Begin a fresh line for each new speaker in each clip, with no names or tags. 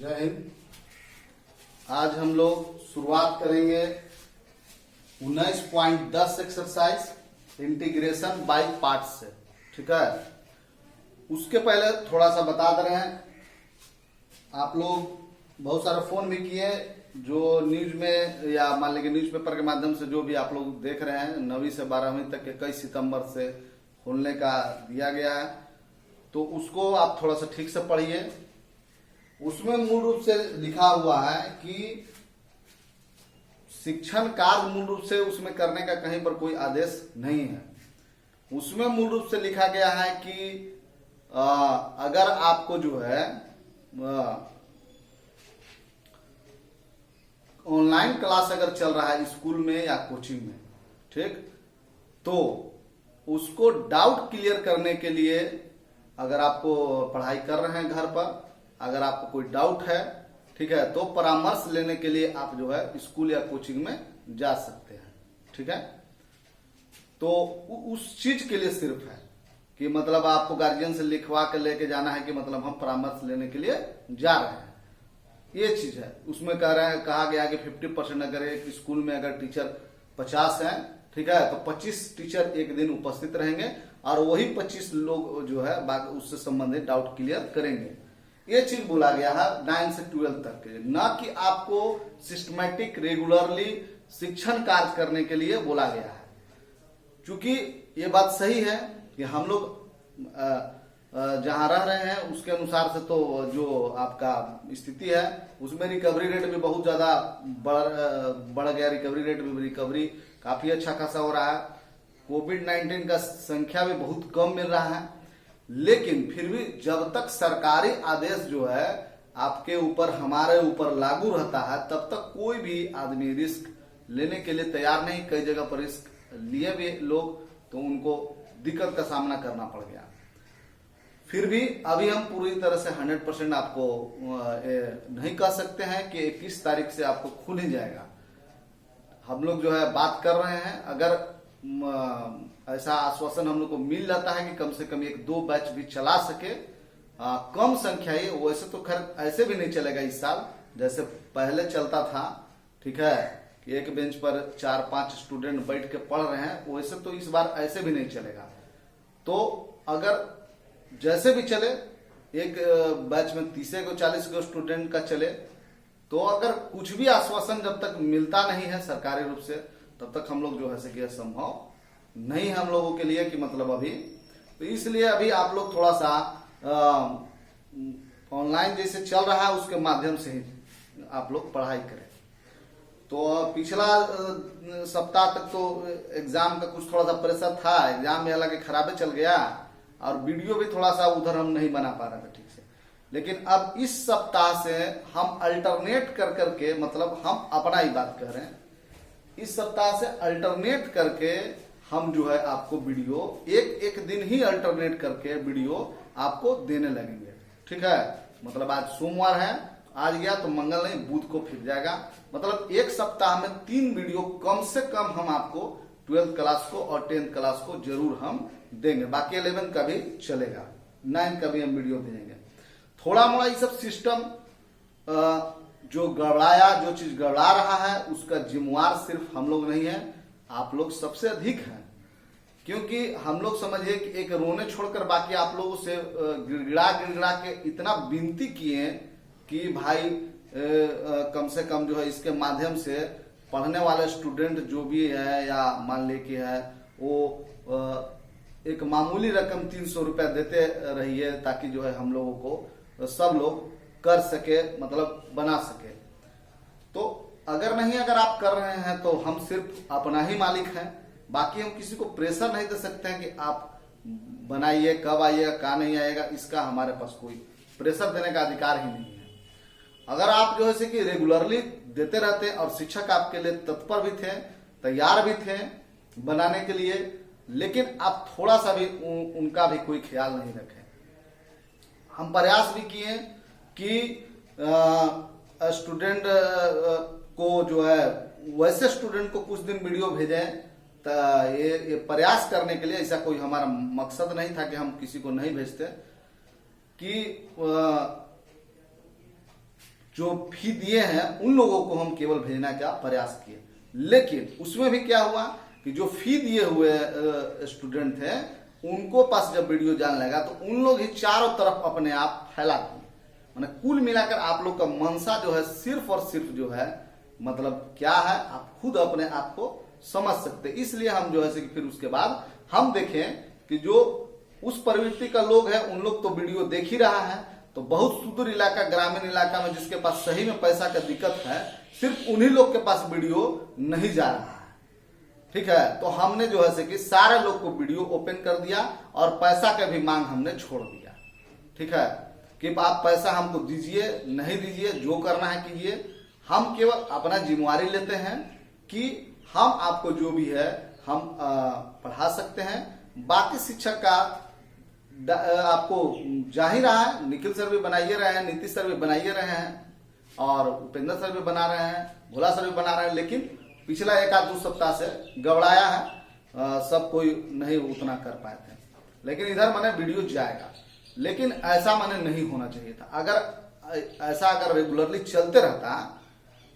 जय हिंद। आज हम लोग शुरुआत करेंगे 19.10 एक्सरसाइज इंटीग्रेशन बाय पार्ट्स से। ठीक है, उसके पहले थोड़ा सा बता दे रहे हैं। आप लोग बहुत सारे फोन भी किए जो न्यूज में या मान लीजिए न्यूज़पेपर के माध्यम से जो भी आप लोग देख रहे हैं 9वीं से 12वीं तक के 21 सितंबर से खोलने का दिया गया है, तो उसको आप थोड़ा सा ठीक से पढ़िए। उसमें मूल रूप से लिखा हुआ है कि शिक्षण कार्य मूल रूप से उसमें करने का कहीं पर कोई आदेश नहीं है। उसमें मूल रूप से लिखा गया है कि अगर आपको जो है ऑनलाइन क्लास अगर चल रहा है स्कूल में या कोचिंग में, ठीक, तो उसको डाउट क्लियर करने के लिए अगर आपको पढ़ाई कर रहे हैं घर पर, अगर आपको कोई डाउट है, ठीक है, तो परामर्श लेने के लिए आप जो है स्कूल या कोचिंग में जा सकते हैं। ठीक है, तो उस चीज के लिए सिर्फ है कि मतलब आपको गार्जियन से लिखवा के लेके जाना है कि मतलब हम परामर्श लेने के लिए जा रहे हैं, ये चीज है। उसमें कहा गया कि 50% अगर एक स्कूल में अगर टीचर 50 हैं, ठीक है, तो 25 टीचर एक दिन उपस्थित रहेंगे और वही 25 लोग जो है उससे संबंधित डाउट क्लियर करेंगे। ये चीज बोला गया है 9 से 12 तक के लिए, न कि आपको सिस्टमेटिक रेगुलरली शिक्षण कार्य करने के लिए बोला गया है। क्योंकि ये बात सही है कि हम लोग जहां रह रहे हैं उसके अनुसार से तो जो आपका स्थिति है उसमें रिकवरी रेट भी बहुत ज्यादा बढ़ गया। रिकवरी काफी अच्छा खासा हो रहा है। कोविड-19 का संख्या भी बहुत कम मिल रहा है, लेकिन फिर भी जब तक सरकारी आदेश जो है आपके ऊपर हमारे ऊपर लागू रहता है तब तक कोई भी आदमी रिस्क लेने के लिए तैयार नहीं। कई जगह पर रिस्क लिए भी लोग तो उनको दिक्कत का सामना करना पड़ गया। फिर भी अभी हम पूरी तरह से 100% आपको नहीं कह सकते हैं कि 21 तारीख से आपको खुल ही जाएगा। हम लोग जो है बात कर रहे हैं, अगर ऐसा आश्वासन हम लोग को मिल जाता है कि कम से कम 1-2 बैच भी चला सके, कम संख्या ही, वैसे तो खैर ऐसे भी नहीं चलेगा इस साल जैसे पहले चलता था। ठीक है, कि एक बेंच पर 4-5 स्टूडेंट बैठ के पढ़ रहे हैं, वैसे तो इस बार ऐसे भी नहीं चलेगा। तो अगर जैसे भी चले, एक बैच में 30-40 स्टूडेंट का चले, तो अगर कुछ भी आश्वासन जब तक मिलता नहीं है सरकारी रूप से तब तक हम लोग जो है कि संभव नहीं हम लोगों के लिए कि मतलब अभी, तो इसलिए अभी आप लोग थोड़ा सा ऑनलाइन जैसे चल रहा है उसके माध्यम से ही आप लोग पढ़ाई करें। तो पिछला सप्ताह तक तो एग्जाम का कुछ थोड़ा सा प्रेशर था, एग्जाम में हालांकि खराबे चल गया और वीडियो भी थोड़ा सा उधर हम नहीं बना पा रहे थे ठीक से। लेकिन अब इस सप्ताह से हम अल्टरनेट कर करके, मतलब हम अपना ही बात कर रहे हैं, इस सप्ताह से अल्टरनेट करके हम जो है आपको वीडियो एक दिन ही अल्टरनेट करके वीडियो आपको देने लगेंगे। ठीक है, मतलब आज सोमवार है, आज गया तो मंगल नहीं, बुध को फिर जाएगा। मतलब एक सप्ताह में 3 वीडियो कम से कम हम आपको 12th क्लास को और 10th क्लास को जरूर हम देंगे। बाकी 11 का भी चलेगा, 9 का भी हम वीडियो भेजेंगे। थोड़ा मोड़ा ये सब सिस्टम जो गड़बड़ाया, जो चीज गड़बड़ा रहा है उसका जिम्मेवार सिर्फ हम लोग नहीं है, आप लोग सबसे अधिक हैं। क्योंकि हम लोग समझिए कि एक रोने छोड़कर बाकी आप लोगों से गिड़गिड़ा के इतना विनती किए कि भाई कम से कम जो है इसके माध्यम से पढ़ने वाले स्टूडेंट जो भी है या मान ले कि है वो एक मामूली रकम 300 रुपया देते रहिए ताकि जो है हम लोगों को सब लोग कर सके, मतलब बना सके। तो अगर आप कर रहे हैं तो हम सिर्फ अपना ही मालिक हैं, बाकी हम किसी को प्रेशर नहीं दे सकते हैं कि आप बनाइए, कब आइएगा, कहाँ नहीं आएगा, इसका हमारे पास कोई प्रेशर देने का अधिकार ही नहीं है। अगर आप जो है कि रेगुलरली देते रहते और शिक्षक आपके लिए तत्पर भी थे, तैयार भी थे बनाने के लिए, लेकिन आप थोड़ा सा भी उनका भी कोई ख्याल नहीं रखें। हम प्रयास भी किए कि स्टूडेंट को जो है वैसे स्टूडेंट को कुछ दिन वीडियो भेजें, तो ये प्रयास करने के लिए, ऐसा कोई हमारा मकसद नहीं था कि हम किसी को नहीं भेजते, कि जो फी दिए हैं उन लोगों को हम केवल भेजना का प्रयास किए, लेकिन उसमें भी क्या हुआ कि जो फी दिए हुए स्टूडेंट थे उनको पास जब वीडियो जान लगा तो उन लोग ही चारों तरफ अपने आप फैला दिए। मैंने कुल मिलाकर आप लोग का मंशा जो है सिर्फ और सिर्फ जो है मतलब क्या है आप खुद अपने आप को समझ सकते। इसलिए हम जो है कि फिर उसके बाद हम देखें कि जो उस प्रवृत्ति का लोग है उन लोग तो वीडियो देख ही रहा है, तो बहुत सुदूर इलाका ग्रामीण इलाका में जिसके पास सही में पैसा का दिक्कत है सिर्फ उन्हीं लोग के पास वीडियो नहीं जा रहा है। ठीक है, तो हमने जो है कि सारे लोग को वीडियो ओपन कर दिया और पैसा का भी मांग हमने छोड़ दिया। ठीक है, कि आप पैसा हमको दीजिए नहीं दीजिए जो करना है कीजिए, हम केवल अपना जिम्मेवारी लेते हैं कि हम आपको जो भी है हम पढ़ा सकते हैं। बाकी शिक्षक का आपको जा ही रहा है, निखिल सर भी बनाइए रहे हैं, नीतीश सर भी बनाइए रहे हैं और उपेंद्र सर भी बना रहे हैं, भोला सर भी बना रहे हैं, लेकिन पिछला एक आध दो सप्ताह से गड़बड़ाया है, सब कोई नहीं उतना कर पाए थे। लेकिन इधर मैंने वीडियो जाएगा, लेकिन ऐसा मैंने नहीं होना चाहिए था। अगर ऐसा अगर रेगुलरली चलते रहता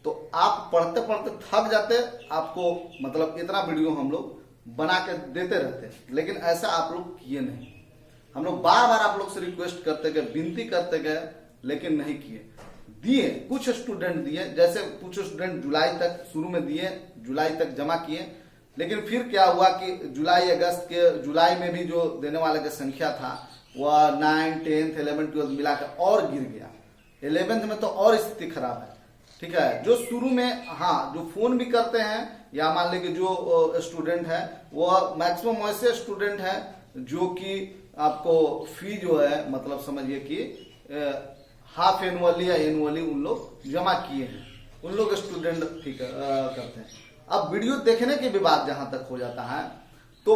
तो आप पढ़ते पढ़ते थक जाते, आपको मतलब इतना वीडियो हम लोग बना के देते रहते, लेकिन ऐसा आप लोग किए नहीं। हम लोग बार बार आप लोग से रिक्वेस्ट करते गए, विनती करते गए, लेकिन नहीं किए। दिए कुछ स्टूडेंट दिए, जैसे कुछ स्टूडेंट जुलाई तक शुरू में दिए, जुलाई तक जमा किए, लेकिन फिर क्या हुआ कि जुलाई अगस्त के जुलाई में भी जो देने वाले की संख्या था वह 9, 10, 11, 12 मिलाकर और गिर गया। 11th में तो और स्थिति खराब है। ठीक है, जो शुरू में हाँ जो फोन भी करते हैं या मान लीजिए जो स्टूडेंट है वो मैक्सिमम ऐसे स्टूडेंट है जो कि आपको फी जो है मतलब समझिए कि हाफ एनुअली या एनुअली उन लोग जमा किए हैं, उन लोग स्टूडेंट ठीक करते हैं। अब वीडियो देखने के भी बाद जहां तक हो जाता है तो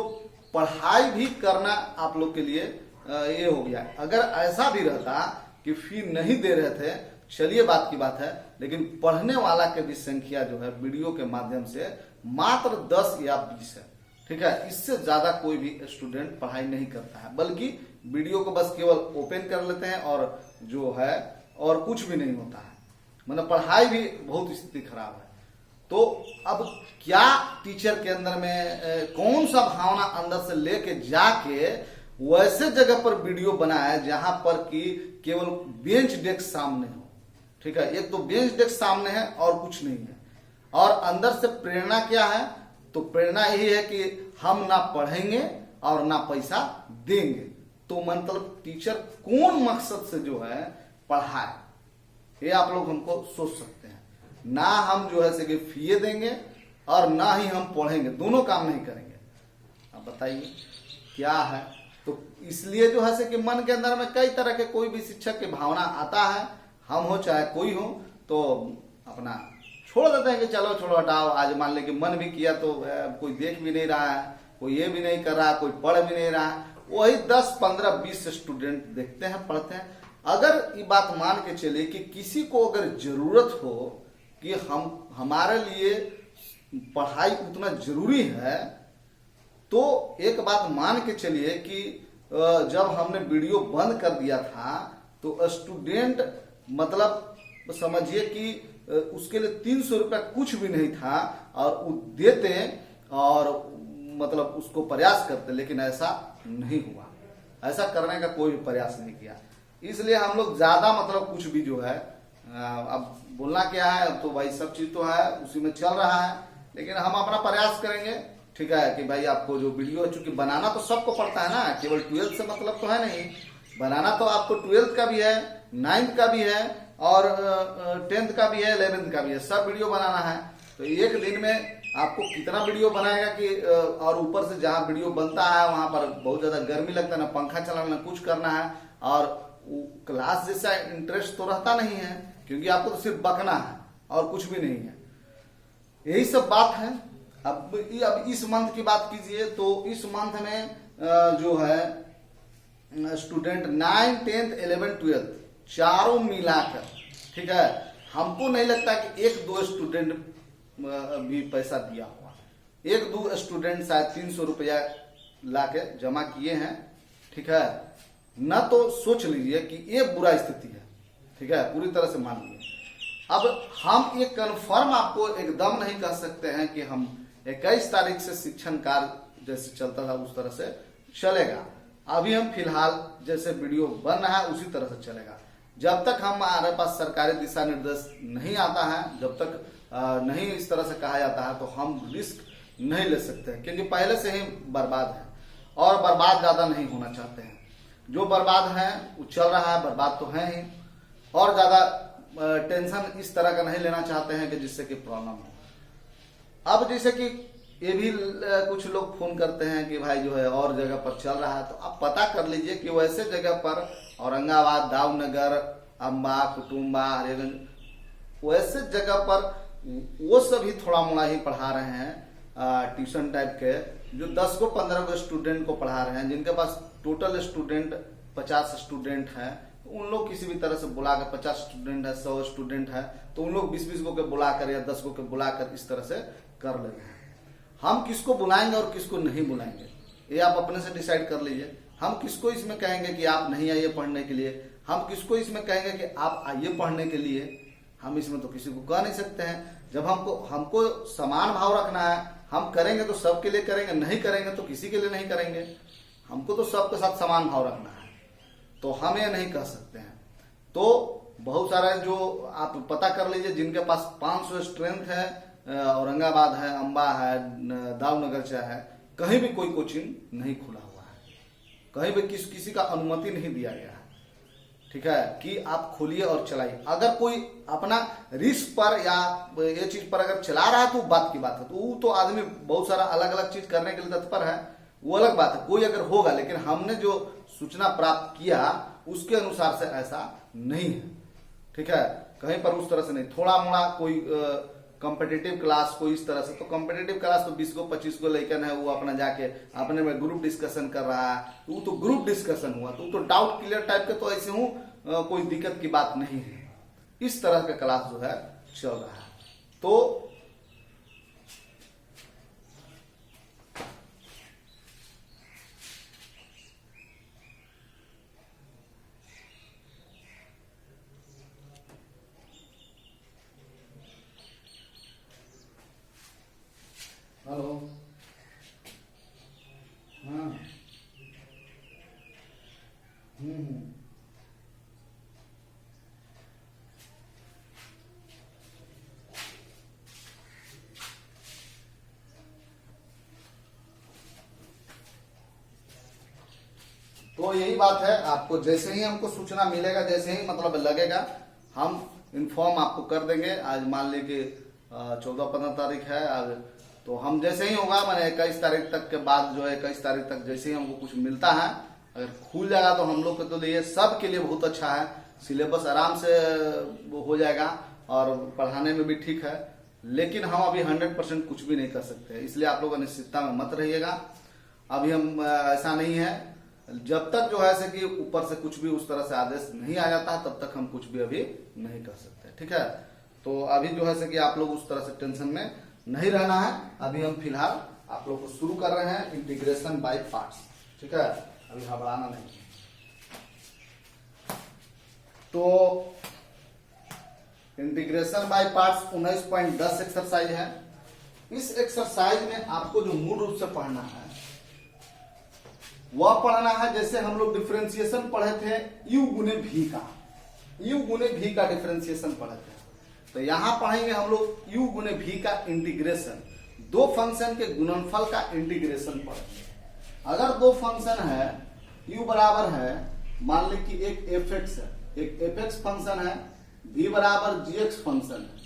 पढ़ाई भी करना आप लोग के लिए ये हो गया। अगर ऐसा भी रहता कि फी नहीं दे रहे थे, चलिए बात की बात है, लेकिन पढ़ने वाला के भी संख्या जो है वीडियो के माध्यम से मात्र 10 या 20 है। ठीक है, इससे ज्यादा कोई भी स्टूडेंट पढ़ाई नहीं करता है, बल्कि वीडियो को बस केवल ओपन कर लेते हैं और जो है और कुछ भी नहीं होता है, मतलब पढ़ाई भी बहुत स्थिति खराब है। तो अब क्या टीचर के अंदर में कौन सा भावना अंदर से लेके जाके वैसे जगह पर वीडियो बनाए जहां पर कि केवल बेंच डेस्क सामने हो। ठीक है, एक तो बेंच डेस्क सामने है और कुछ नहीं है, और अंदर से प्रेरणा क्या है, तो प्रेरणा यही है कि हम ना पढ़ेंगे और ना पैसा देंगे। तो मतलब टीचर कौन मकसद से जो है पढ़ाए, ये आप लोग हमको सोच सकते हैं। ना हम जो है कि फीए देंगे और ना ही हम पढ़ेंगे, दोनों काम नहीं करेंगे। अब बताइए क्या है। तो इसलिए जो है कि मन के अंदर में कई तरह के कोई भी शिक्षक की भावना आता है, हम हो चाहे कोई हो, तो अपना छोड़ देते हैं कि चलो छोड़ो हटाओ। आज मान ले कि मन भी किया तो कोई देख भी नहीं रहा है, कोई ये भी नहीं कर रहा, कोई पढ़ भी नहीं रहा, वही 10, 15, 20 स्टूडेंट देखते हैं पढ़ते हैं। अगर ये बात मान के चले कि किसी को अगर जरूरत हो कि हमारे लिए पढ़ाई उतना जरूरी है, तो एक बात मान के चलिए कि जब हमने वीडियो बंद कर दिया था तो स्टूडेंट मतलब समझिए कि उसके लिए 300 रुपया कुछ भी नहीं था और वो देते और मतलब उसको प्रयास करते, लेकिन ऐसा नहीं हुआ। ऐसा करने का कोई भी प्रयास नहीं किया। इसलिए हम लोग ज्यादा मतलब कुछ भी जो है अब बोलना क्या है, अब तो भाई सब चीज तो है उसी में चल रहा है, लेकिन हम अपना प्रयास करेंगे। ठीक है कि भाई आपको जो वीडियो, चूंकि बनाना तो सबको पड़ता है ना, केवल 12th से मतलब तो है नहीं, बनाना तो आपको 12th का भी है, 9th का भी है और 10th का भी है, 11th का भी है, सब वीडियो बनाना है। तो एक दिन में आपको कितना वीडियो बनाएगा कि और ऊपर से जहाँ वीडियो बनता है वहां पर बहुत ज्यादा गर्मी लगता है, ना पंखा चलाना ना कुछ करना है, और क्लास जैसा इंटरेस्ट तो रहता नहीं है, क्योंकि आपको तो सिर्फ बकना है और कुछ भी नहीं है। यही सब बात है। अब इस मंथ की बात कीजिए तो इस मंथ में जो है स्टूडेंट 9, 10, 11, 12 चारों मिलाकर, ठीक है, हमको नहीं लगता कि 1-2 स्टूडेंट भी पैसा दिया हुआ। 1-2 स्टूडेंट शायद 300 रुपया लाके जमा किए हैं। ठीक है, न तो सोच लीजिए कि ये बुरा स्थिति है। ठीक है, पूरी तरह से मान लीजिए अब हम ये कन्फर्म आपको एकदम नहीं कह सकते हैं कि हम 21 तारीख से शिक्षण कार्य जैसे चलता था उस तरह से चलेगा। अभी हम फिलहाल जैसे वीडियो बन रहा है उसी तरह से चलेगा। जब तक हमारे पास सरकारी दिशा निर्देश नहीं आता है, जब तक नहीं इस तरह से कहा जाता है, तो हम रिस्क नहीं ले सकते हैं, क्योंकि पहले से ही बर्बाद है और बर्बाद ज्यादा नहीं होना चाहते हैं। जो बर्बाद है वो चल रहा है, बर्बाद तो है ही, और ज्यादा टेंशन इस तरह का नहीं लेना चाहते हैं कि जिससे कि प्रॉब्लम हो। अब जैसे कि ये भी कुछ लोग फोन करते हैं कि भाई जो है और जगह पर चल रहा है, तो आप पता कर लीजिए कि वैसे जगह पर औरंगाबाद, दाऊदनगर, अम्बा, कुटुम्बा, हरिगंज, वैसे जगह पर वो सभी थोड़ा मोड़ा ही पढ़ा रहे हैं ट्यूशन टाइप के, जो 10 को 15 को स्टूडेंट को पढ़ा रहे हैं, जिनके पास टोटल स्टूडेंट 50 स्टूडेंट है। उन लोग किसी भी तरह से बुला कर, 50 स्टूडेंट है, 100 स्टूडेंट है, तो उन लोग 20-20 को के बुलाकर या 10 को के बुलाकर इस तरह से कर ले रहे हैं। हम किसको बुलाएंगे और किसको नहीं बुलाएंगे ये आप अपने से डिसाइड कर लीजिए। हम किसको इसमें कहेंगे कि आप नहीं आइए पढ़ने के लिए, हम किसको इसमें कहेंगे कि आप आइए पढ़ने के लिए, हम इसमें तो किसी को कह नहीं सकते हैं। जब हमको समान भाव रखना है, हम करेंगे तो सबके लिए करेंगे, नहीं करेंगे तो किसी के लिए नहीं करेंगे। हमको तो सबके साथ समान भाव रखना है, तो हम ये नहीं कह सकते हैं। तो बहुत सारे जो आप पता कर लीजिए जिनके पास 500 स्ट्रेंथ है, औरंगाबाद है, अम्बा है, दाऊदनगर है, कहीं भी कोई कोचिंग नहीं खुला हुआ है, कहीं भी किसी का अनुमति नहीं दिया गया है, ठीक है, कि आप खोलिए और चलाइए। अगर कोई अपना रिस्क पर या ये चीज पर अगर चला रहा है तो बात की बात है, तो वो तो आदमी बहुत सारा अलग अलग चीज करने के लिए तत्पर है, वो अलग बात है, कोई अगर होगा। लेकिन हमने जो सूचना प्राप्त किया उसके अनुसार से ऐसा नहीं है, ठीक है, कहीं पर उस तरह से नहीं। थोड़ा मोड़ा कोई कॉम्पिटिटिव क्लास कोई इस तरह से, तो कॉम्पिटिटिव क्लास तो 20 को 25 को लेकर है, वो अपना जाके अपने में ग्रुप डिस्कशन कर रहा है, तो वो तो ग्रुप डिस्कशन हुआ, तो डाउट क्लियर टाइप के, तो ऐसे हूँ कोई दिक्कत की बात नहीं है। इस तरह का क्लास जो है चल रहा है। तो हेलो, हाँ, तो यही बात है। आपको जैसे ही हमको सूचना मिलेगा, जैसे ही मतलब लगेगा, हम इन्फॉर्म आपको कर देंगे। आज मान ली कि 14-15 तारीख है आज, तो हम जैसे ही होगा, मैंने 21 तारीख तक के बाद जो है 21 तारीख तक जैसे ही हमको कुछ मिलता है, अगर खुल जाएगा तो हम लोग के तो लिए सब के लिए बहुत अच्छा है। सिलेबस आराम से वो हो जाएगा और पढ़ाने में भी ठीक है। लेकिन हम अभी 100% कुछ भी नहीं कर सकते, इसलिए आप लोग अनिश्चितता में मत रहिएगा। अभी हम ऐसा नहीं है, जब तक जो है कि ऊपर से कुछ भी उस तरह से आदेश नहीं आ जाता तब तक हम कुछ भी अभी नहीं कर सकते, ठीक है। तो अभी जो है कि आप लोग उस तरह से टेंशन में नहीं रहना है। अभी हम फिलहाल आप लोग को शुरू कर रहे हैं इंटीग्रेशन बाय पार्ट्स, ठीक है, अभी घबराना नहीं। तो इंटीग्रेशन बाय पार्ट्स 19.10 एक्सरसाइज है। इस एक्सरसाइज में आपको जो मूल रूप से पढ़ना है वह पढ़ना है, जैसे हम लोग डिफरेंशिएशन पढ़े थे u गुने v का, u गुने v का डिफरेंशिएशन पढ़े थे, तो यहां पढ़ेंगे हम लोग u गुने v का इंटीग्रेशन। दो फंक्शन के गुणनफल का इंटीग्रेशन पढ़ेंगे। अगर दो फंक्शन है u बराबर है, मान ली कि एक fx है, एक fx फंक्शन है, v बराबर gx फंक्शन है,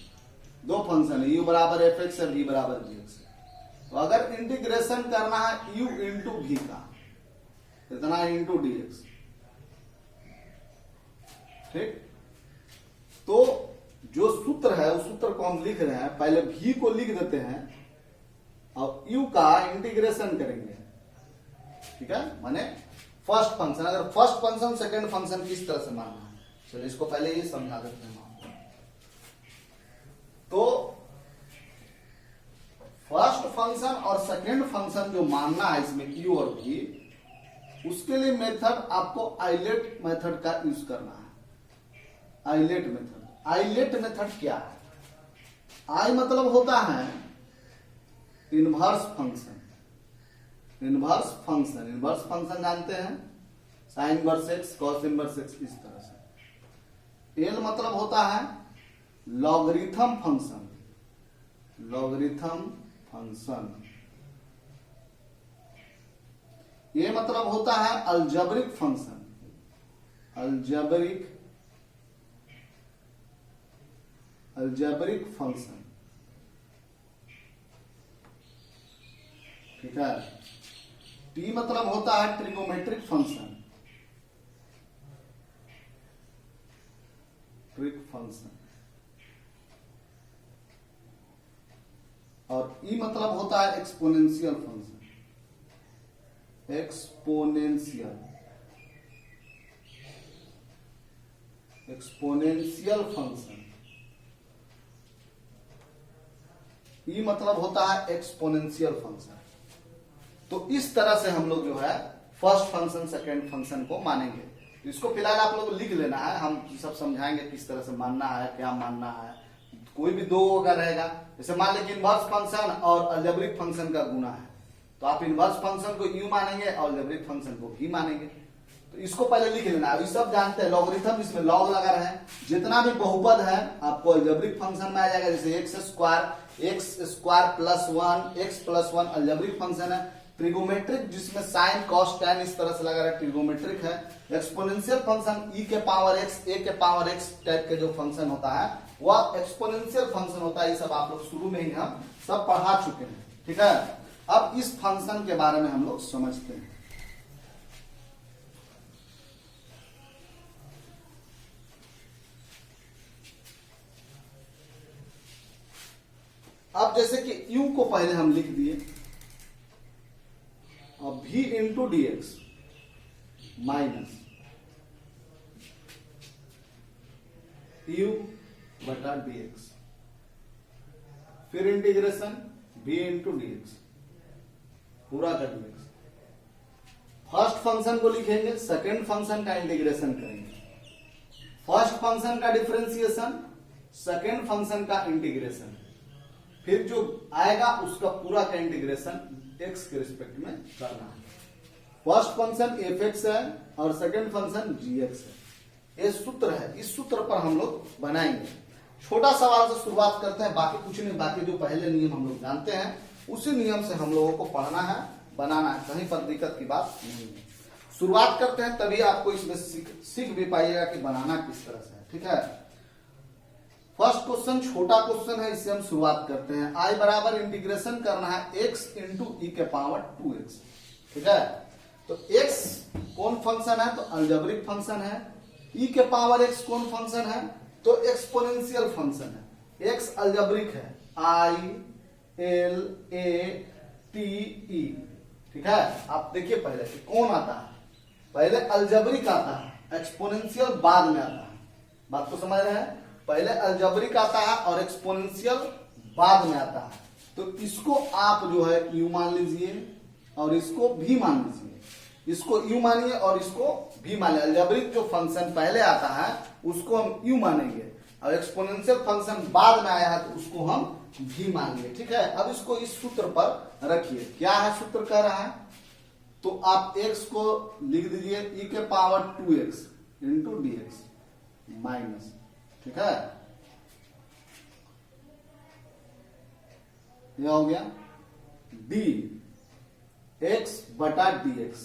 दो फंक्शन है, u बराबर fx है, v बराबर gx है। तो अगर इंटीग्रेशन करना है u इंटू v का, इतना इंटू dx, ठीक, तो जो सूत्र है उस सूत्र को हम लिख रहे हैं, पहले v को लिख देते हैं और u का इंटीग्रेशन करेंगे, ठीक है, माने फर्स्ट फंक्शन। अगर फर्स्ट फंक्शन सेकंड फंक्शन किस तरह से मानना है, चलिए इसको पहले ये समझा देते हैं। तो फर्स्ट फंक्शन और सेकंड फंक्शन जो मानना है इसमें u और v, उसके लिए मेथड आपको आइलेट मेथड का यूज करना है। आइलेट मेथड, आइलेट मेथड क्या है? आई मतलब होता है inverse function. Inverse function, inverse function जानते हैं, sine inverse x, cos inverse x, इस तरह से। एल मतलब होता है लॉगरिथम फंक्शन, लॉगरिथम फंक्शन। ये मतलब होता है algebraic function, algebraic, algebraic function. ठीक है। टी मतलब होता है ट्रिगोमेट्रिक फंक्शन, ट्रिक फंक्शन। और ई मतलब होता है exponential function, exponential, exponential function. E मतलब होता है एक्सपोनेंशियल फंक्शन। तो इस तरह से हम लोग जो है फर्स्ट फंक्शन सेकेंड फंक्शन को मानेंगे। तो इसको फिलहाल आप लोग लिख लेना है, हम सब समझाएंगे किस तरह से मानना है, क्या मानना है। कोई भी दो का रहेगा, जैसे मान लीजिए इनवर्स फंक्शन और अलजेब्रिक फंक्शन का गुना है, तो आप इनवर्स फंक्शन को यू मानेंगे और अलजेब्रिक फंक्शन को भी मानेंगे। तो इसको पहले लिख लेना। अभी सब जानते हैं लॉगरिथम, इसमें लॉग लगा रहे हैं। जितना भी बहुपद है आपको अलजेब्रिक फंक्शन में आ जाएगा, जैसे x square plus one, x plus one algebraic function है। ट्रिगोमेट्रिक जिसमें साइन कॉस टैन इस तरह से लगा रहा है, ट्रिगोमेट्रिक है। एक्सपोनेंशियल फंक्शन ई के पावर एक्स, ए के पावर एक्स टाइप के जो फंक्शन होता है वह एक्सपोनेंशियल फंक्शन होता है। ये सब आप लोग शुरू में ही हम सब पढ़ा चुके हैं। ठीक है। अब इस फंक्शन के बारे में हम लोग समझते हैं। अब जैसे कि u को पहले हम लिख दिए, अब v into D x minus u बटा डी एक्स, फिर integration v into D x पूरा का डी एक्स। फर्स्ट फंक्शन को लिखेंगे, सेकेंड फंक्शन का इंटीग्रेशन करेंगे। फर्स्ट फंक्शन का डिफरेंशिएशन, सेकेंड फंक्शन का इंटीग्रेशन, फिर जो आएगा उसका पूरा का इंटीग्रेशन x के रिस्पेक्ट में करना है। फर्स्ट फंक्शन f(x) है और सेकंड फंक्शन g(x) है। ये सूत्र है, इस सूत्र पर हम लोग बनाएंगे। छोटा सवाल से शुरुआत करते हैं, बाकी कुछ नहीं, बाकी जो पहले नियम हम लोग जानते हैं उसी नियम से हम लोगों को पढ़ना है, बनाना है, कहीं पर दिक्कत की बात नहीं है। शुरुआत करते हैं, तभी आपको इसमें सीख भी पाइएगा कि बनाना किस तरह से है। ठीक है। फर्स्ट क्वेश्चन छोटा क्वेश्चन है, इससे हम शुरुआत करते हैं। आई बराबर इंटीग्रेशन करना है x इंटू ई के पावर 2x। ठीक है। तो x कौन फंक्शन है? तो अलजेब्रिक फंक्शन है। e के पावर x कौन फंक्शन है? तो एक्सपोनेंशियल फंक्शन है। x अलजेब्रिक है, i l a t e। ठीक है। आप देखिए पहले कि कौन आता है, पहले अलजेब्रिक आता है, एक्सपोनेंशियल बाद में आता है। बात को समझ रहे हैं? पहले अलजेब्रिक आता है और एक्सपोनेंशियल बाद में आता है। तो इसको आप जो है u मान लीजिए और इसको भी मान लीजिए। इसको u मानिए और इसको भी मानिए। अलजेब्रिक जो फंक्शन पहले आता है उसको हम u मानेंगे और एक्सपोनेंशियल फंक्शन बाद में आया है तो उसको हम भी मानेंगे। ठीक है। अब इसको इस सूत्र पर रखिए। क्या है सूत्र कह रहा है? तो आप x को लिख दीजिए e के power 2x into D x minus. ठीक है। यह हो गया d x बटा डी एक्स,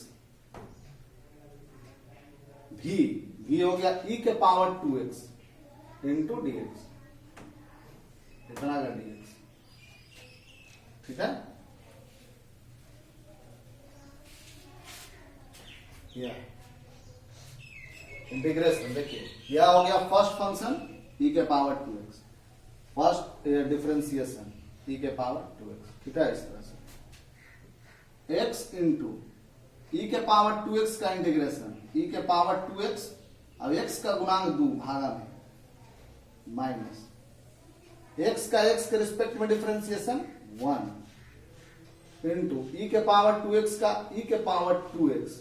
भी हो गया e के power 2x into D x, इतना का डी एक्स। ठीक है। इंटीग्रेशन देखिए, यह हो गया फर्स्ट फंक्शन e के power 2x, first differentiation e के पावर 2x। ठीक है। इस तरह से x इंटू e के पावर 2x का इंटीग्रेशन e के पावर 2x, अब x का गुणांक 2 भागा में माइनस x का x के रिस्पेक्ट में डिफरेंशिएशन 1 इंटू e के पावर 2x का e के पावर 2x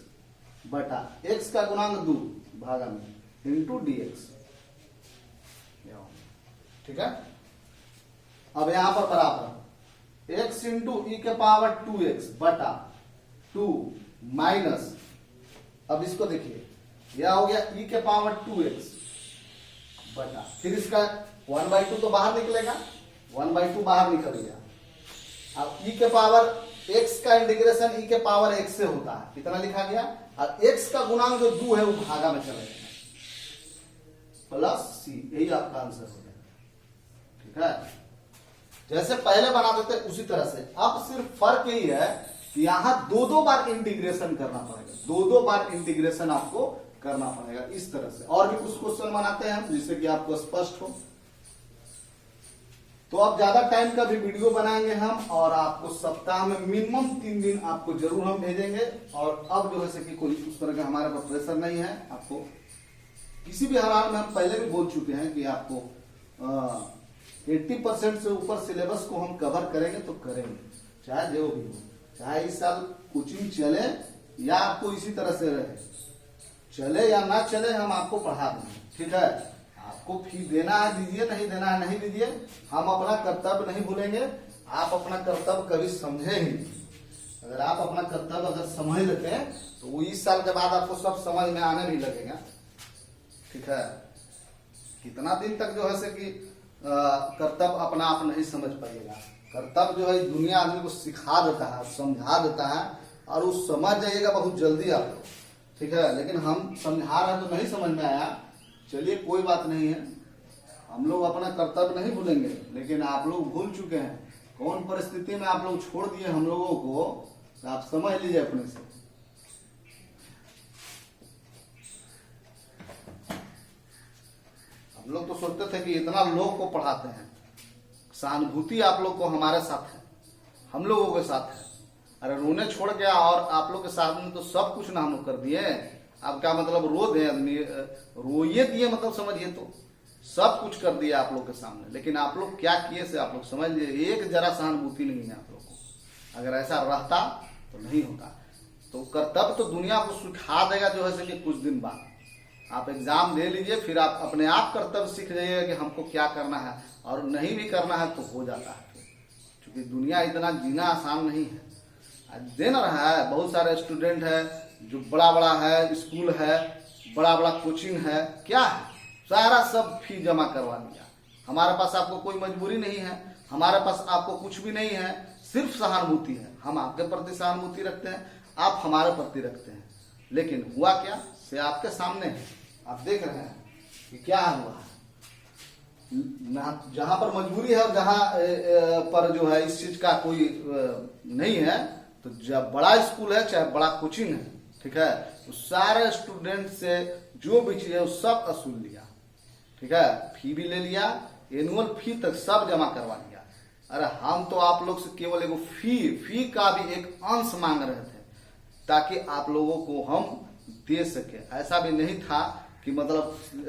बटा x का गुणांक 2 भागा में इंटू डी एक्स। ठीक है। अब यहां पर बराबर x इंटू ई के पावर 2x बटा 2 माइनस, अब इसको देखिए यह हो गया e के पावर 2x बटा, फिर इसका 1/2 तो बाहर निकलेगा, 1/2 बाहर निकल गया। अब e के पावर x का इंटीग्रेशन e के पावर x से होता है, कितना लिखा गया, और x का गुणांक जो 2 है वो भागा में चले जाएगा, प्लस c, यही आपका आंसर हो जाएगा। ठीक है, जैसे पहले बना देते उसी तरह से। अब सिर्फ फर्क यही है कि यहां दो बार इंटीग्रेशन करना पड़ेगा, दो बार इंटीग्रेशन आपको करना पड़ेगा इस तरह से। और भी कुछ क्वेश्चन बनाते हैं हम जिससे कि आपको स्पष्ट हो। तो अब ज्यादा टाइम का भी वीडियो बनाएंगे हम, और आपको सप्ताह में मिनिमम 3 दिन आपको जरूर हम भेजेंगे। और अब जो है कि कोई उस तरह का हमारे पास प्रेशर नहीं है, आपको किसी भी हालात में हम पहले भी बोल चुके हैं कि आपको 80% से ऊपर सिलेबस को हम कवर करेंगे तो करेंगे, चाहे जो भी हो, चाहे इस साल कोचिंग चले या आपको इसी तरह से रहे, चले या ना चले, हम आपको पढ़ा देंगे। ठीक है, आपको फी देना है दीजिए, नहीं देना है नहीं दीजिए, हम अपना कर्तव्य नहीं भूलेंगे। आप अपना कर्तव्य कभी समझे ही नहीं। अगर आप अपना कर्तव्य अगर समझ लेते हैं तो वो इस साल के बाद आपको सब समझ में आने भी लगेगा। ठीक है, कितना दिन तक जो है से कि कर्तव्य अपना आप नहीं समझ पाइएगा। कर्तव्य जो है दुनिया आदमी को सिखा देता है, समझा देता है, और वो समझ जाइएगा बहुत जल्दी आप लोग। ठीक है, लेकिन हम समझा रहे हैं तो नहीं समझ में आया, चलिए कोई बात नहीं है, हम लोग अपना कर्तव्य नहीं भूलेंगे। लेकिन आप लोग भूल चुके हैं, कौन परिस्थिति में आप लोग छोड़ दिए हम लोगों को, तो आप समझ लीजिए अपने से। हम लोग तो सोचते थे कि इतना लोग को पढ़ाते हैं, सहानुभूति आप लोग को हमारे साथ है, हम लोगों के साथ है। अरे रोने छोड़ गया, और आप लोग के साथ में तो सब कुछ ना हम लोग कर दिए। अब क्या मतलब रो दे आदमी, रोइए दिए मतलब समझिए, तो सब कुछ कर दिया आप लोग के सामने। लेकिन आप लोग क्या किए से आप लोग समझ लीजिए, एक जरा सहानुभूति नहीं है आप लोग को। अगर ऐसा रहता तो नहीं होता। तो कर्तव्य तो दुनिया को सिखा देगा जो है कि कुछ दिन बाद आप एग्जाम दे लीजिए, फिर आप अपने आप कर्तव्य सीख जाइएगा कि हमको क्या करना है, और नहीं भी करना है तो हो जाता है। क्योंकि दुनिया इतना जीना आसान नहीं है। दे ना रहा है, बहुत सारे स्टूडेंट है जो बड़ा बड़ा है, स्कूल है, बड़ा बड़ा कोचिंग है, क्या है, सारा सब फी जमा करवा दिया। हमारे पास आपको कोई मजबूरी नहीं है, हमारे पास आपको कुछ भी नहीं है, सिर्फ सहानुभूति है। हम आपके प्रति सहानुभूति रखते हैं, आप हमारे प्रति रखते हैं। लेकिन हुआ क्या से आपके सामने है, आप देख रहे हैं कि क्या हुआ है। जहां पर मजबूरी है और जहां पर जो है इस चीज का कोई नहीं है, तो जब बड़ा स्कूल है चाहे बड़ा कोचिंग है, ठीक है, तो सारे स्टूडेंट से जो भी चीज है वो सब वसूल लिया। ठीक है, फी भी ले लिया, एनुअल फी तक सब जमा करवा लिया। अरे हम तो आप लोग से केवल एक फी का भी एक अंश मांग रहे थे, ताकि आप लोगों को हम दे सके। ऐसा भी नहीं था कि मतलब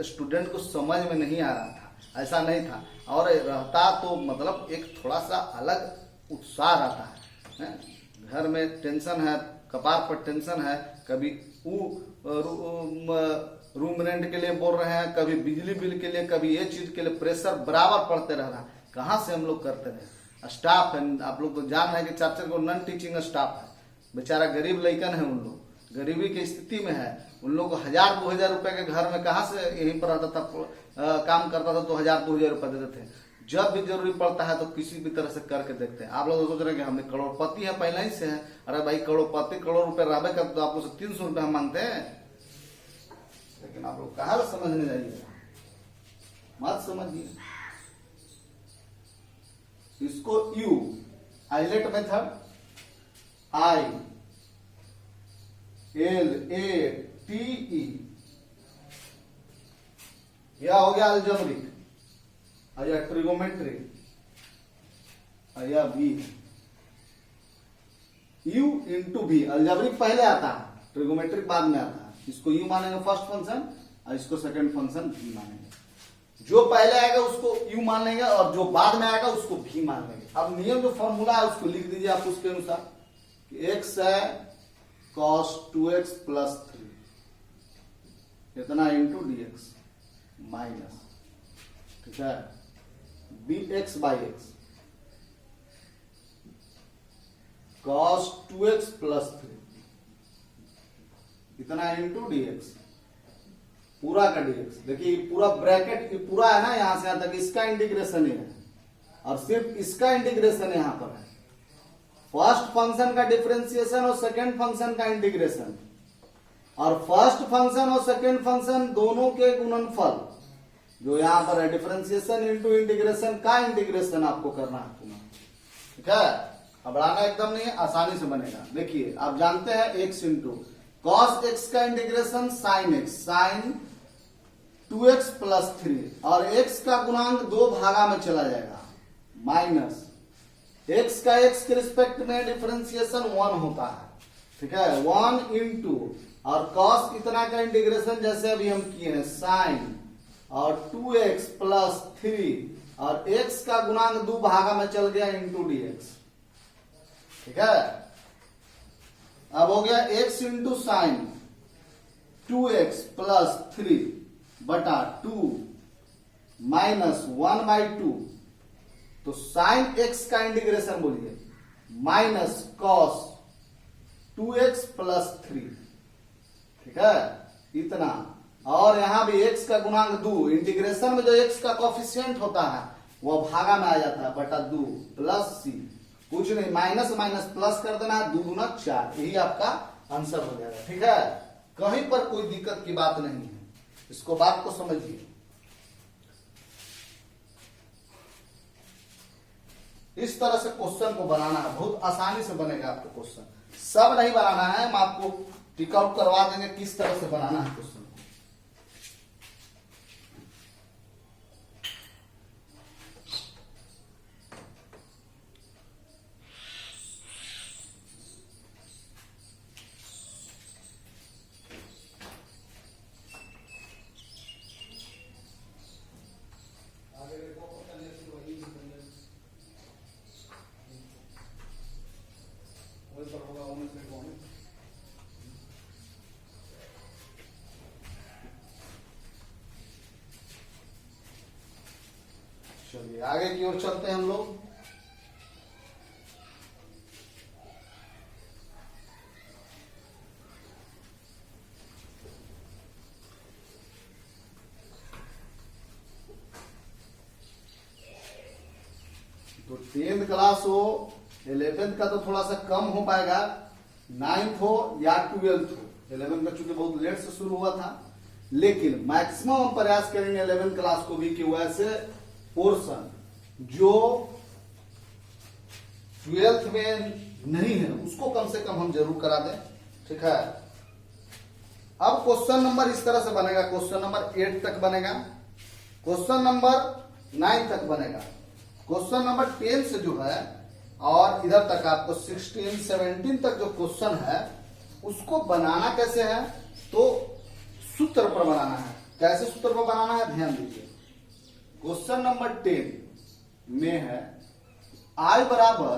स्टूडेंट को समझ में नहीं आ रहा था, ऐसा नहीं था। और रहता तो मतलब एक थोड़ा सा अलग उत्साह रहता है। घर में टेंशन है, कपार पर टेंशन है, कभी रूम रेंट के लिए बोल रहे हैं, कभी बिजली बिल के लिए, कभी ये चीज के लिए, प्रेशर बराबर पड़ते रह रहा है। कहाँ से हम लोग करते रहे। स्टाफ है, आप लोग तो जान रहे हैं कि 4-4 को नॉन टीचिंग स्टाफ है। बेचारा गरीब लड़कन है, उन लोग गरीबी की स्थिति में है। उन लोग को 1000-2000 रुपए के घर में कहाँ से यहीं पर रहता था, काम करता था तो 1000-2000 रुपए देते थे। जब भी जरूरी पड़ता है तो किसी भी तरह से करके देखते हैं। आप लोग सोच रहे हैं कि हमने करोड़पति है पहले ही से है। अरे भाई करोड़पति करोड़ रुपए रहबे कर तो आपको 300 रुपए हम मांगते हैं। लेकिन आप लोग कहाँ समझने जाइए, मत समझिए इसको। यू आइलेट मेथड, ILATE, यह हो गया अलजेब्रिक, या ट्रिगोमेट्री, या V। U into V, algebraic पहले आता है, ट्रिगोमेट्रिक बाद में आता है। इसको U मानेंगे फर्स्ट फंक्शन, और इसको सेकंड फंक्शन V मानेंगे। जो पहले आएगा उसको U मान लेंगे, और जो बाद में आएगा उसको V मान लेंगे। अब नियम जो फॉर्मूला है उसको लिख दीजिए आप उसके अनुसार। x है cos 2x प्लस 3 इतना इंटू dx माइनस, ठीक है, dx by x, cos 2x plus 3 इतना इंटू dx, पूरा का dx। देखिए पूरा ब्रैकेट पूरा है ना, यहां से यहां तक इसका इंटीग्रेशन है और सिर्फ इसका इंटीग्रेशन यहां पर है। फर्स्ट फंक्शन का डिफरेंशिएशन और सेकंड फंक्शन का इंटीग्रेशन, और फर्स्ट फंक्शन और सेकंड फंक्शन दोनों के गुणनफल जो यहां पर है, डिफरेंशिएशन इंटू इंटीग्रेशन का इंटीग्रेशन आपको करना है पुनः। ठीक है, अब बढ़ाना एकदम नहीं है, आसानी से बनेगा। देखिए आप जानते हैं x इंटू कॉस एक्स का integration sine x, sine 2x plus 3, और x का गुणांक दो भागा में चला जाएगा, माइनस x का x के रिस्पेक्ट में डिफरेंशिएशन 1 होता है। ठीक है, 1 इंटू और cos इतना का इंटीग्रेशन जैसे अभी हम किए हैं साइन और 2x प्लस 3, और x का गुणांक दो भागा में चल गया इंटू dx। ठीक है, अब हो गया x into sine 2x plus 3 बटा 2 माइनस 1 बाई 2, तो साइन x का इंटीग्रेशन बोलिए माइनस कॉस 2x प्लस 3। ठीक है, इतना, और यहां भी x का गुणांक 2, इंटीग्रेशन में जो x का कोफिशिएंट होता है वह भागा में आ जाता है बटा 2 प्लस c, कुछ नहीं, माइनस माइनस प्लस कर देना है, 2 दूना 4, यही आपका आंसर हो जाएगा। ठीक है, कहीं पर कोई दिक्कत की बात नहीं है, इसको बात को समझिए। इस तरह से क्वेश्चन को बनाना है, बहुत आसानी से बनेगा आपको क्वेश्चन, सब नहीं बनाना है, हम आपको टिक आउट करवा देंगे किस तरह से बनाना है क्वेश्चन। चलिए आगे की ओर चलते हैं हम लोग। तो 10th क्लास हो, 11th का तो थोड़ा सा कम हो पाएगा, 9th हो या 12th हो। 11th का चूंकि बहुत लेट से शुरू हुआ था, लेकिन मैक्सिमम हम प्रयास करेंगे 11th क्लास को भी कि वैसे पोर्शन जो 12th में नहीं है उसको कम से कम हम जरूर करा दें। ठीक है, अब क्वेश्चन नंबर इस तरह से बनेगा, क्वेश्चन नंबर 8 तक बनेगा, क्वेश्चन नंबर 9 तक बनेगा, क्वेश्चन नंबर 10 से जो है और इधर तक आपको 16, 17 तक जो क्वेश्चन है उसको बनाना कैसे है, तो सूत्र पर बनाना है। कैसे सूत्र पर बनाना है ध्यान दीजिए। क्वेश्चन नंबर 10 में है I बराबर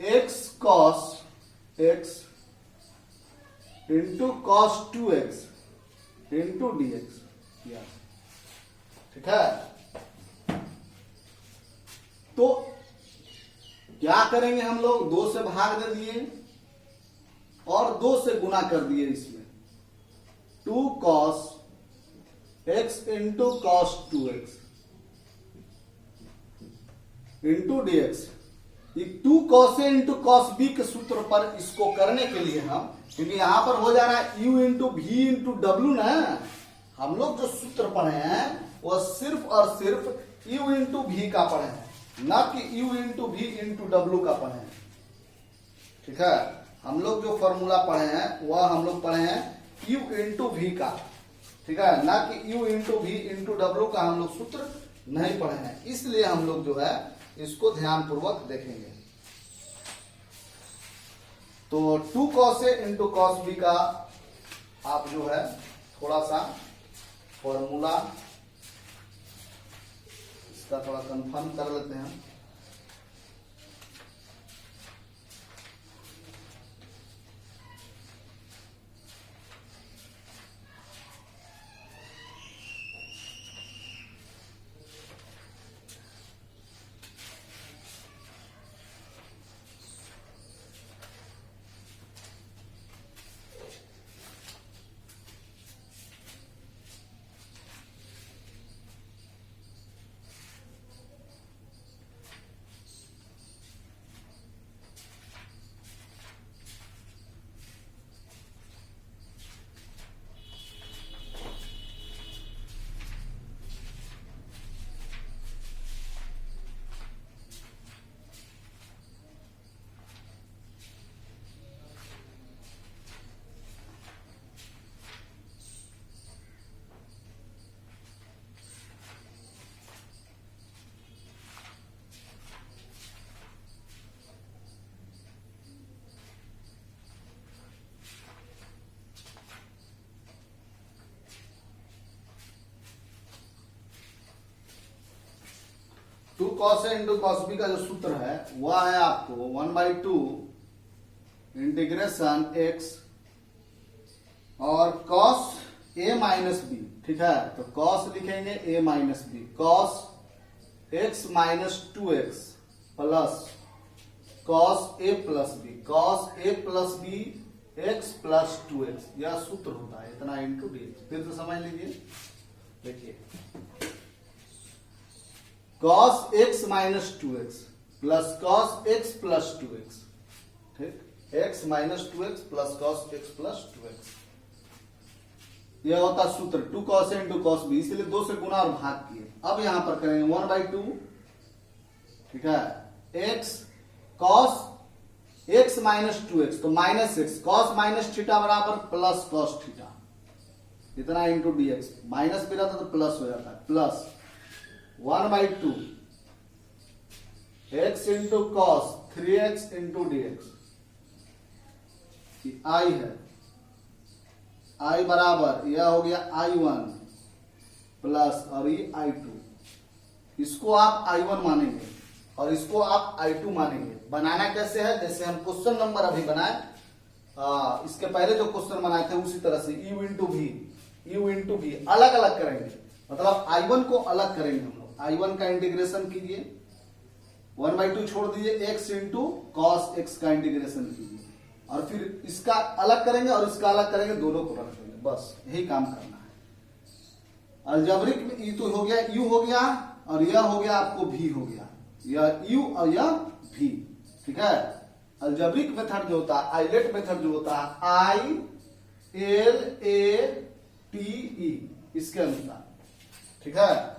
x cos x into cos 2x into dx। ठीक है, तो क्या करेंगे हम लोग, 2 से भाग दे दिए और 2 से गुना कर दिए, इसमें 2 cos x into cos 2x into dx। 2 cos a into cos b के सूत्र पर इसको करने के लिए हम, क्योंकि यहां पर हो जा रहा है u into v into w ना, हम लोग जो सूत्र पढ़े हैं वह सिर्फ और सिर्फ u इंटू v का पढ़े हैं, ना कि u into v into w का पढ़े हैं। ठीक है, हम लोग जो फॉर्मूला पढ़े हैं वह हम लोग पढ़े हैं u इंटू v का। ठीक है, ना कि u into v into w का हम लोग सूत्र नहीं पढ़े हैं, इसलिए हम लोग जो है इसको ध्यान पूर्वक देखेंगे। तो 2 cos a into cos b का आप जो है थोड़ा सा फॉर्मूला इसका थोड़ा कंफर्म कर लेते हैं। 2 cos a into cos b का जो सूत्र है वह है आपको 1/2 इंटीग्रेशन x और cos a माइनस बी, ठीक है। तो cos लिखेंगे a minus B, cos x minus 2x plus cos a plus B, cos a plus B x plus 2x, यह सूत्र होता है इतना इंटू dx। फिर से समझ लीजिए, देखिए cos x minus 2x plus cos x plus 2x, ठीक, x minus 2x plus cos x plus 2x, यह होता सूत्र 2 cos a into cos b, इसलिए 2 से गुना और भाग किए। अब यहां पर करेंगे 1/2, ठीक है, x cos x minus 2x, तो minus x, cos minus theta बराबर प्लस cos थीटा, इतना इंटू dx, माइनस भी रहता तो प्लस हो जाता है, plus 1/2 x into cos 3x into dx, i है, i बराबर यह हो गया i1 प्लस और ये i2, इसको आप i1 मानेंगे और इसको आप i2 मानेंगे। बनाना कैसे है, जैसे हम क्वेश्चन नंबर अभी बनाए, इसके पहले जो क्वेश्चन बनाए थे उसी तरह से u इंटू v अलग अलग करेंगे, मतलब i1 को अलग करेंगे हम लोग। i1 का इंटीग्रेशन कीजिए, 1/2 छोड़ दीजिए, x इंटू कॉस x का इंटीग्रेशन कीजिए और फिर इसका अलग करेंगे और इसका अलग करेंगे, दोनों को रख देंगे, बस यही काम करना है। अलजेब्रिक में ये तो हो गया, u हो गया और यह हो गया आपको v हो गया, यह u और यह v, ठीक है। अलजेब्रिक मेथड जो होता है, आइलेट मेथड जो होता है ILATE इसके अनुसार, ठीक है।